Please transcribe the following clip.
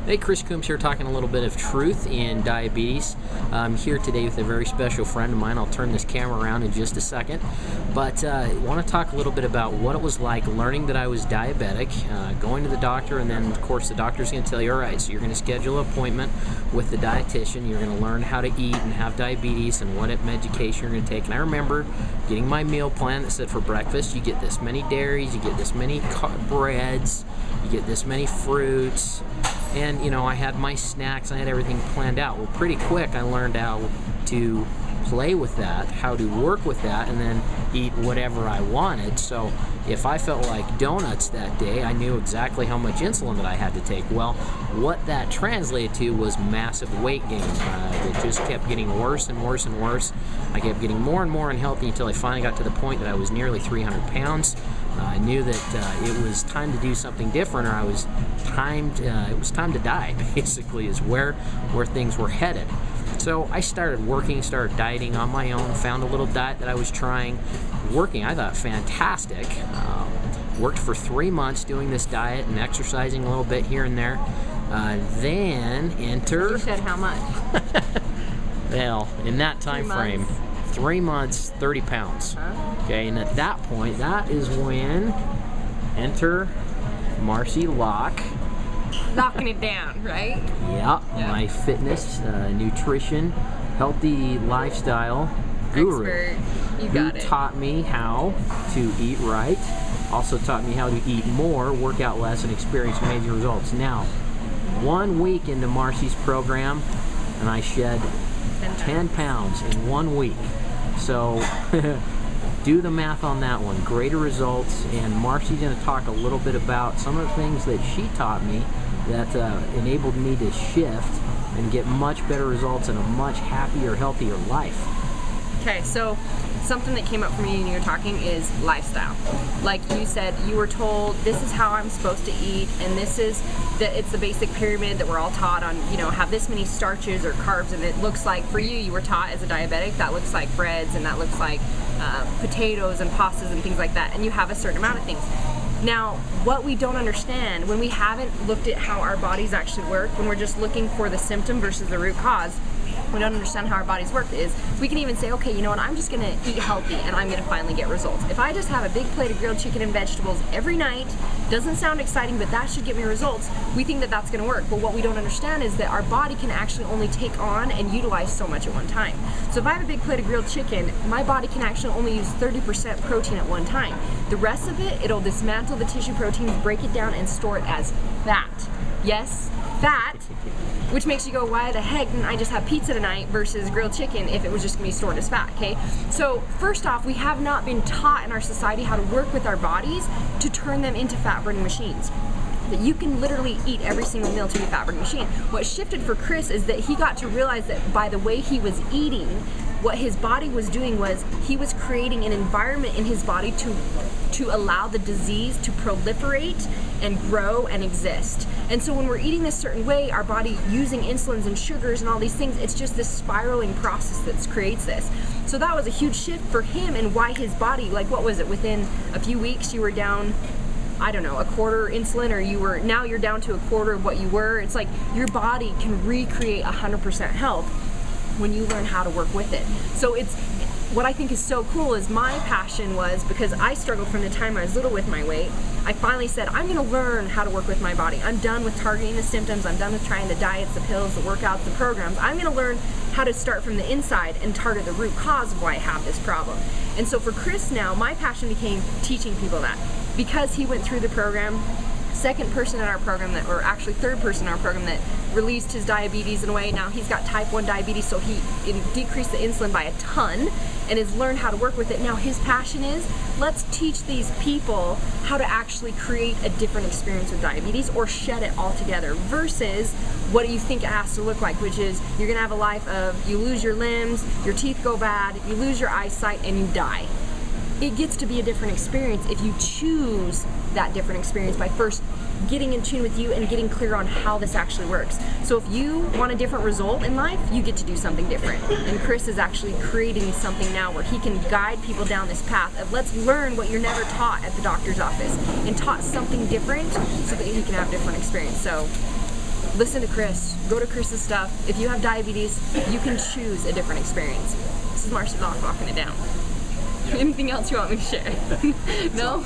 Hey, Chris Coombs here, talking a little bit of truth in diabetes. I'm here today with a very special friend of mine. I'll turn this camera around in just a second. But I want to talk a little bit about what it was like learning that I was diabetic, going to the doctor, and then, of course, the doctor's going to tell you, all right, so you're going to schedule an appointment with the dietitian. You're going to learn how to eat and have diabetes and what medication you're going to take. And I remember getting my meal plan that said for breakfast, you get this many dairies, you get this many breads, you get this many fruits. And, you know, I had my snacks, I had everything planned out. Well, pretty quick I learned how to play with that, how to work with that, and then eat whatever I wanted. So if I felt like donuts that day, I knew exactly how much insulin that I had to take. Well, what that translated to was massive weight gain. It just kept getting worse and worse and worse. I kept getting more and more unhealthy until I finally got to the point that I was nearly 300 pounds. I knew that it was time to do something different, or it was time to die, basically, is where things were headed. So I started working, started dieting on my own, found a little diet that I was trying. Working, I thought, fantastic. Worked for 3 months doing this diet and exercising a little bit here and there. Then enter... You said how much? Well, in that time frame, 3 months, 30 pounds. Okay, and at that point, that is when enter Marcy Locke. Knocking it down, right? Yeah, my fitness, nutrition, healthy lifestyle guru. Expert. You got it. Who taught me how to eat right, also taught me how to eat more, work out less, and experience amazing results. Now, 1 week into Marcy's program, and I shed 10 pounds in 1 week. So do the math on that one. Greater results, and Marcy's going to talk a little bit about some of the things that she taught me that enabled me to shift and get much better results and a much happier, healthier life. Okay, so something that came up for me when you were talking is lifestyle. Like you said, you were told this is how I'm supposed to eat, and this is it's the basic pyramid that we're all taught on, you know, have this many starches or carbs, and it looks like for you were taught as a diabetic that looks like breads and that looks like potatoes and pastas and things like that, and you have a certain amount of things. Now, what we don't understand when we haven't looked at how our bodies actually work, when we're just looking for the symptom versus the root cause, we don't understand how our bodies work, is we can even say, okay, you know what, I'm just going to eat healthy and I'm going to finally get results. If I just have a big plate of grilled chicken and vegetables every night, doesn't sound exciting, but that should get me results, we think that that's going to work. But what we don't understand is that our body can actually only take on and utilize so much at one time. So if I have a big plate of grilled chicken, my body can actually only use 30% protein at one time. The rest of it, it'll dismantle the tissue proteins, break it down, and store it as fat. Yes, fat. Which makes you go, why the heck didn't I just have pizza tonight versus grilled chicken if it was just going to be stored as fat, okay? So first off, we have not been taught in our society how to work with our bodies to turn them into fat-burning machines. That you can literally eat every single meal to be a fat-burning machine. What shifted for Chris is that he got to realize that by the way he was eating, what his body was doing was he was creating an environment in his body to allow the disease to proliferate and grow and exist. And so when we're eating this certain way, our body using insulins and sugars and all these things, it's just this spiraling process that creates this. So that was a huge shift for him, and why his body, like what was it, within a few weeks you were down, I don't know, a quarter insulin, or now you're down to a quarter of what you were. It's like your body can recreate 100% health when you learn how to work with it. So what I think is so cool is my passion was, because I struggled from the time I was little with my weight, I finally said, I'm gonna learn how to work with my body. I'm done with targeting the symptoms, I'm done with trying the diets, the pills, the workouts, the programs. I'm gonna learn how to start from the inside and target the root cause of why I have this problem. And so for Chris now, my passion became teaching people that. Because he went through the program, second person in our program that, or actually third person in our program that released his diabetes in a way. Now he's got type 1 diabetes, so he decreased the insulin by a ton and has learned how to work with it. Now his passion is, let's teach these people how to actually create a different experience with diabetes or shed it altogether, versus what do you think it has to look like, which is you're gonna have a life of you lose your limbs, your teeth go bad, you lose your eyesight, and you die. It gets to be a different experience if you choose that different experience by first getting in tune with you and getting clear on how this actually works. So if you want a different result in life, you get to do something different. And Chris is actually creating something now where he can guide people down this path of let's learn what you're never taught at the doctor's office, and taught something different so that he can have a different experience. So listen to Chris. Go to Chris's stuff. If you have diabetes, you can choose a different experience. This is Marcy Locke walking it down. Anything else you want me to share? No?